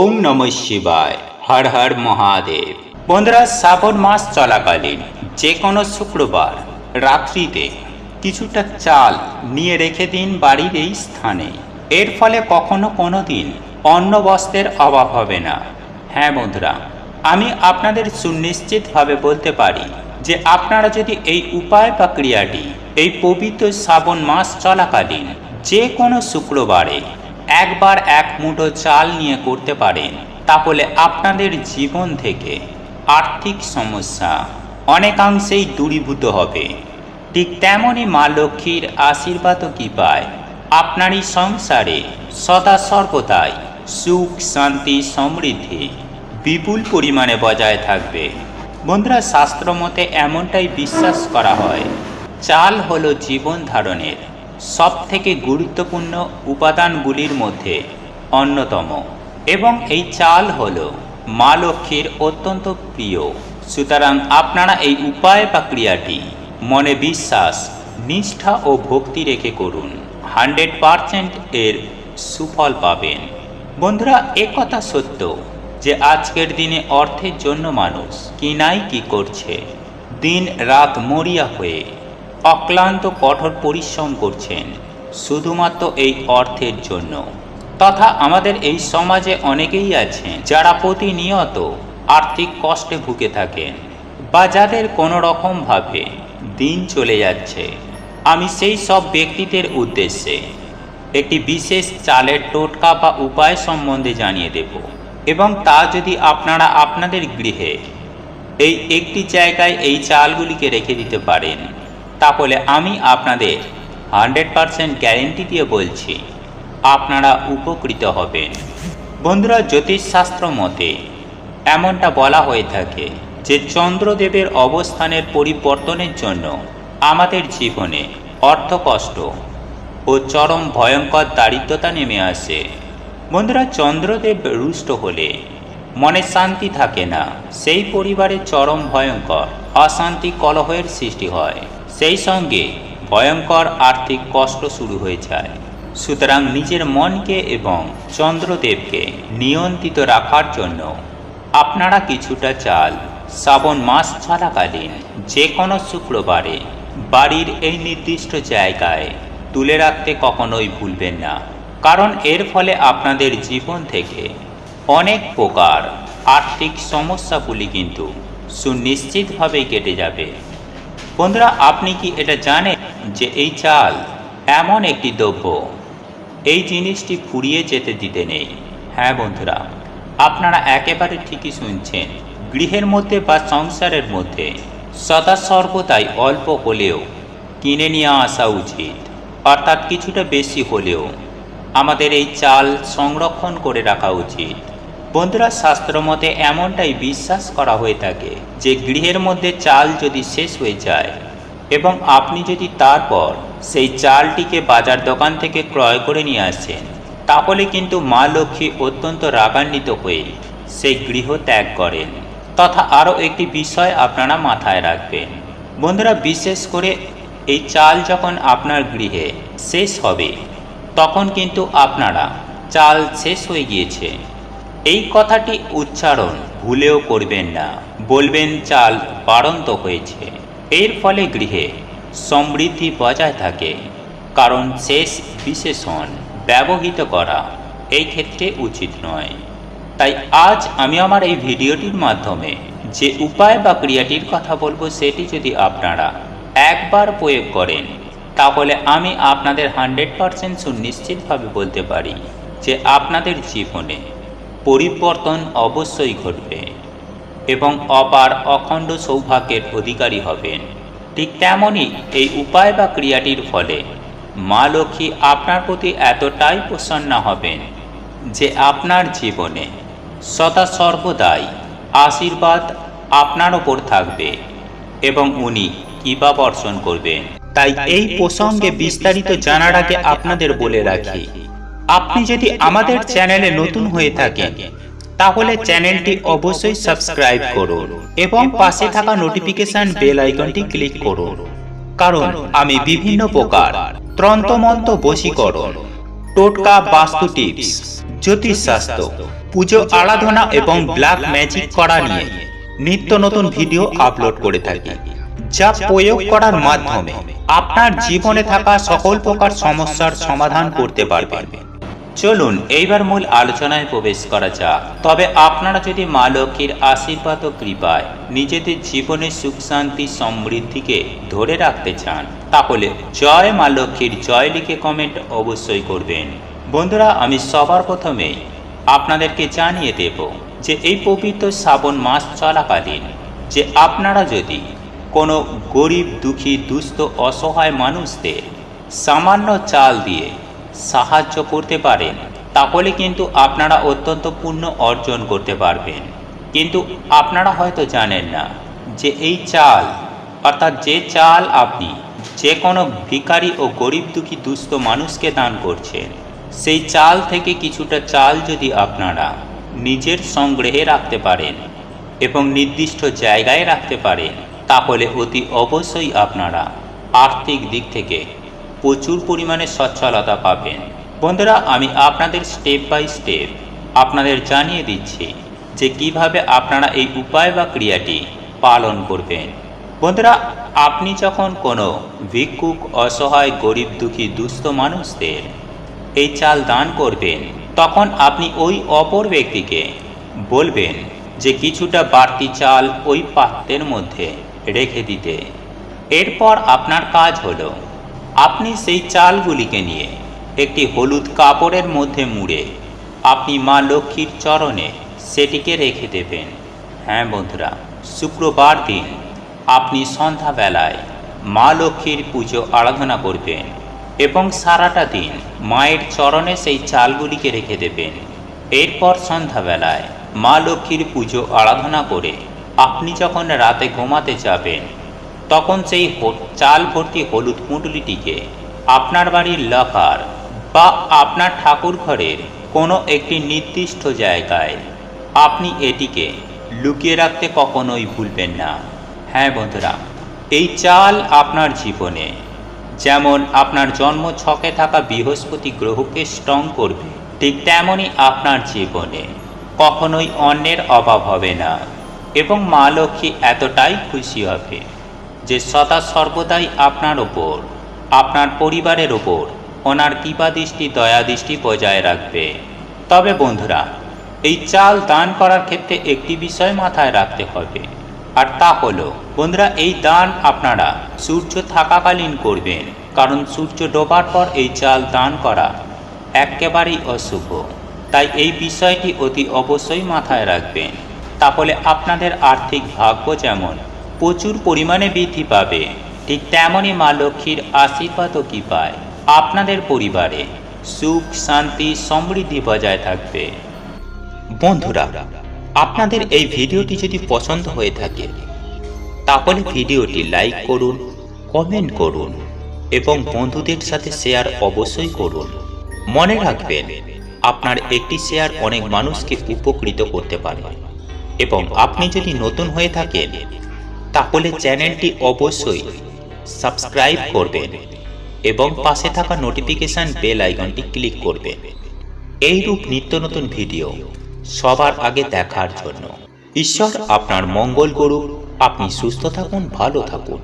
ওম নমঃ শিবায়। হর হর মহাদেব। বন্ধুরা, শ্রাবণ মাস চলাকালীন যে কোনো শুক্রবার রাত্রিতে কিছুটা চাল নিয়ে রেখে দিন বাড়ির এই স্থানে। এর ফলে কখনো কোনো দিন অন্ন বস্ত্রের অভাব হবে না। হ্যাঁ বন্ধুরা, আমি আপনাদের সুনিশ্চিতভাবে বলতে পারি যে আপনারা যদি এই উপায় বা ক্রিয়াটি এই পবিত্র শ্রাবণ মাস চলাকালীন যে কোনো শুক্রবারে একবার এক মুঠো চাল নিয়ে করতে পারেন, তাহলে আপনাদের জীবন থেকে আর্থিক সমস্যা অনেকাংশেই দূরীভূত হবে। ঠিক তেমনই মা লক্ষ্মীর আশীর্বাদও কৃপায় আপনারই সংসারে সদা সর্বদাই সুখ শান্তি সমৃদ্ধি বিপুল পরিমাণে বজায় থাকবে। বন্ধুরা, শাস্ত্র মতে এমনটাই বিশ্বাস করা হয়, চাল হলো জীবন ধারণের সবথেকে গুরুত্বপূর্ণ উপাদানগুলির মধ্যে অন্যতম, এবং এই চাল হলো মা লক্ষ্মীর অত্যন্ত প্রিয়। সুতরাং আপনারা এই উপায় বা ক্রিয়াটি মনে বিশ্বাস, নিষ্ঠা ও ভক্তি রেখে করুন, 100% এর সুফল পাবেন। বন্ধুরা, একথা সত্য যে আজকের দিনে অর্থের জন্য মানুষ কি করছে, দিন রাত মরিয়া হয়ে অক্লান্ত কঠোর পরিশ্রম করছেন শুধুমাত্র এই অর্থের জন্য। তথা আমাদের এই সমাজে অনেকেই আছেন যারা প্রতিনিয়ত আর্থিক কষ্টে ভুগে থাকেন বা যাদের কোনো রকমভাবে দিন চলে যাচ্ছে। আমি সেই সব ব্যক্তিদের উদ্দেশ্যে একটি বিশেষ চালের টোটকা বা উপায় সম্বন্ধে জানিয়ে দেব, এবং তা যদি আপনারা আপনাদের গৃহে এই একটি জায়গায় এই চালগুলিকে রেখে দিতে পারেন, তাহলে আমি আপনাদের 100% গ্যারেন্টি দিয়ে বলছি আপনারা উপকৃত হবেন। বন্ধুরা, জ্যোতিষশাস্ত্র মতে এমনটা বলা হয়ে থাকে যে চন্দ্রদেবের অবস্থানের পরিবর্তনের জন্য আমাদের জীবনে অর্থকষ্ট ও চরম ভয়ঙ্কর দারিদ্রতা নেমে আসে। বন্ধুরা, চন্দ্রদেব রুষ্ট হলে মনে শান্তি থাকে না, সেই পরিবারে চরম ভয়ঙ্কর অশান্তি কলহের সৃষ্টি হয়, সেই সঙ্গে ভয়ঙ্কর আর্থিক কষ্ট শুরু হয়ে যায়। সুতরাং নিজের মনকে এবং চন্দ্রদেবকে নিয়ন্ত্রিত রাখার জন্য আপনারা কিছুটা চাল শ্রাবণ মাস চলাকালীন যে কোনো শুক্রবারে বাড়ির এই নির্দিষ্ট জায়গায় তুলে রাখতে কখনোই ভুলবেন না, কারণ এর ফলে আপনাদের জীবন থেকে অনেক প্রকার আর্থিক সমস্যাগুলি কিন্তু সুনিশ্চিতভাবেই কেটে যাবে। বন্ধুরা, আপনি কি এটা জানেন যে এই চাল এমন একটি দ্রব্য, এই জিনিসটি ফুরিয়ে যেতে দিতে নেই। হ্যাঁ বন্ধুরা, আপনারা একেবারে ঠিকই শুনছেন, গৃহের মধ্যে বা সংসারের মধ্যে সদা সর্বদাই অল্প হলেও কিনে নিয়ে আসা উচিত, অর্থাৎ কিছুটা বেশি হলেও আমাদের এই চাল সংরক্ষণ করে রাখা উচিত। বন্ধুরা, শাস্ত্র মতে এমনটাই বিশ্বাস করা হয়ে থাকে যে গৃহের মধ্যে চাল যদি শেষ হয়ে যায় এবং আপনি যদি তারপর সেই চালটিকে বাজার দোকান থেকে ক্রয় করে নিয়ে আসেন, তাহলে কিন্তু মা লক্ষ্মী অত্যন্ত রাগান্বিত হয়ে সেই গৃহ ত্যাগ করেন। তথা আরও একটি বিষয় আপনারা মাথায় রাখবেন বন্ধুরা, বিশেষ করে এই চাল যখন আপনার গৃহে শেষ হবে তখন কিন্তু আপনারা চাল শেষ হয়ে গিয়েছে এই কথাটি উচ্চারণ ভুলেও করবেন না, বলবেন চাল বাড়ন্ত হয়েছে। এর ফলে গৃহে সমৃদ্ধি বজায় থাকে, কারণ শেষ বিশেষণ ব্যবহৃত করা এই ক্ষেত্রে উচিত নয়। তাই আজ আমি আমার এই ভিডিওটির মাধ্যমে যে উপায় বা ক্রিয়াটির কথা বলবো, সেটি যদি আপনারা একবার প্রয়োগ করেন, তাহলে আমি আপনাদের 100% সুনিশ্চিতভাবে বলতে পারি যে আপনাদের জীবনে পরিবর্তন অবশ্যই ঘটবে এবং অপার অখণ্ড সৌভাগ্যের অধিকারী হবেন। ঠিক তেমনই এই উপায় বা ক্রিয়াটির ফলে মা লক্ষ্মী আপনার প্রতি এতটাই প্রসন্ন হবেন যে আপনার জীবনে সদা সর্বদাই আশীর্বাদ আপনার ওপর থাকবে এবং উনি কৃপা বর্ষণ করবেন। তাই এই প্রসঙ্গে বিস্তারিত জানার আগে আপনাদের বলে রাখি, আপনি যদি আমাদের চ্যানেলে নতুন হয়ে থাকেন তাহলে চ্যানেলটি অবশ্যই সাবস্ক্রাইব করুন এবং পাশে থাকা নোটিফিকেশন বেল আইকনটি ক্লিক করুন, কারণ আমি বিভিন্ন প্রকার তন্ত্রমন্ত্র বশীকরণ, টোটকা, বাস্তু টিপস, জ্যোতিষশাস্ত্র পুজো আরাধনা এবং ব্ল্যাক ম্যাজিক করা নিয়ে নিত্য নতুন ভিডিও আপলোড করে থাকি, যা প্রয়োগ করার মাধ্যমে আপনার জীবনে থাকা সকল প্রকার সমস্যার সমাধান করতে পারবেন। চলুন এইবার মূল আলোচনায় প্রবেশ করা যাক। তবে আপনারা যদি মা লক্ষ্মীর আশীর্বাদ ও কৃপায় নিজেদের জীবনে সুখ শান্তি সমৃদ্ধিকে ধরে রাখতে চান, তাহলে জয় মা লক্ষ্মীর জয় লিখে কমেন্ট অবশ্যই করবেন। বন্ধুরা, আমি সবার প্রথমেই আপনাদেরকে জানিয়ে দেব যে এই পবিত্র শ্রাবণ মাস চলাকালীন যে আপনারা যদি কোনো গরিব দুঃখী দুস্থ অসহায় মানুষদের সামান্য চাল দিয়ে সাহায্য করতে পারেন, তাহলে কিন্তু আপনারা অত্যন্ত পুণ্য অর্জন করতে পারবেন। কিন্তু আপনারা হয়তো জানেন না যে এই চাল, অর্থাৎ যে চাল আপনি যে কোনো ভিখারি ও গরিব দুঃখী দুস্থ মানুষকে দান করছেন, সেই চাল থেকে কিছুটা চাল যদি আপনারা নিজের সংগ্রহে রাখতে পারেন এবং নির্দিষ্ট জায়গায় রাখতে পারেন, তাহলে অতি অবশ্যই আপনারা আর্থিক দিক থেকে প্রচুর পরিমাণে সচ্ছলতা পাবেন। বন্ধুরা, আমি আপনাদের স্টেপ বাই স্টেপ আপনাদের জানিয়ে দিচ্ছি যে কিভাবে আপনারা এই উপায় বা ক্রিয়াটি পালন করবেন। বন্ধুরা, আপনি যখন কোনো ভিক্ষুক অসহায় গরিব দুঃখী দুস্থ মানুষদের এই চাল দান করবেন, তখন আপনি ওই অপর ব্যক্তিকে বলবেন যে কিছুটা বাড়তি চাল ওই পাত্রের মধ্যে রেখে দিতে। এরপর আপনার কাজ হলো আপনি সেই চালগুলিকে নিয়ে একটি হলুদ কাপড়ের মধ্যে মুড়ে আপনি মা লক্ষ্মীর চরণে সেটিকে রেখে দেবেন। হ্যাঁ বন্ধুরা, শুক্রবার দিন আপনি সন্ধ্যাবেলায় মা লক্ষ্মীর পুজো আরাধনা করবেন এবং সারাটা দিন মায়ের চরণে সেই চালগুলিকে রেখে দেবেন। এরপর সন্ধ্যাবেলায় মা লক্ষ্মীর পুজো আরাধনা করে আপনি যখন রাতে ঘুমাতে যাবেন, তখন সেই চাল ভর্তি হলুদ পুঁটুলিটিকে আপনার বাড়ির লকার বা আপনার ঠাকুর ঘরের কোনো একটি নির্দিষ্ট জায়গায় আপনি এটিকে লুকিয়ে রাখতে কখনোই ভুলবেন না। হ্যাঁ বন্ধুরা, এই চাল আপনার জীবনে যেমন আপনার জন্ম ছকে থাকা বৃহস্পতি গ্রহকে স্ট্রং করবে, ঠিক তেমনই আপনার জীবনে কখনোই অন্যের অভাব হবে না এবং মা লক্ষ্মী এতটাই খুশি হবে যে সদা সর্বদাই আপনার ওপর, আপনার পরিবারের ওপর ওনার কৃপা দৃষ্টি দয়া দৃষ্টি বজায় রাখবে। তবে বন্ধুরা, এই চাল দান করার ক্ষেত্রে একটি বিষয় মাথায় রাখতে হবে, আর তা হলো বন্ধুরা, এই দান আপনারা সূর্য থাকাকালীন করবেন, কারণ সূর্য ডোবার পর এই চাল দান করা একেবারেই অশুভ। তাই এই বিষয়টি অতি অবশ্যই মাথায় রাখবেন। তাহলে আপনাদের আর্থিক ভাগ্য যেমন প্রচুর পরিমাণে বৃদ্ধি পাবে, ঠিক তেমনই মা লক্ষ্মীর আশীর্বাদ ও কৃপায় আপনাদের পরিবারে সুখ শান্তি সমৃদ্ধি বজায় থাকবে। বন্ধুরা, আপনাদের এই ভিডিওটি যদি পছন্দ হয়ে থাকে, তাহলে ভিডিওটি লাইক করুন, কমেন্ট করুন এবং বন্ধুদের সাথে শেয়ার অবশ্যই করুন। মনে রাখবেন, আপনার একটি শেয়ার অনেক মানুষকে উপকৃত করতে পারে। এবং আপনি যদি নতুন হয়ে থাকেন, তাহলে চ্যানেলটি অবশ্যই সাবস্ক্রাইব করবেন এবং পাশে থাকা নোটিফিকেশন বেল আইকনটি ক্লিক করবেন, এইরূপ নিত্য নতুন ভিডিও সবার আগে দেখার জন্য। ঈশ্বর আপনার মঙ্গল করুক। আপনি সুস্থ থাকুন, ভালো থাকুন।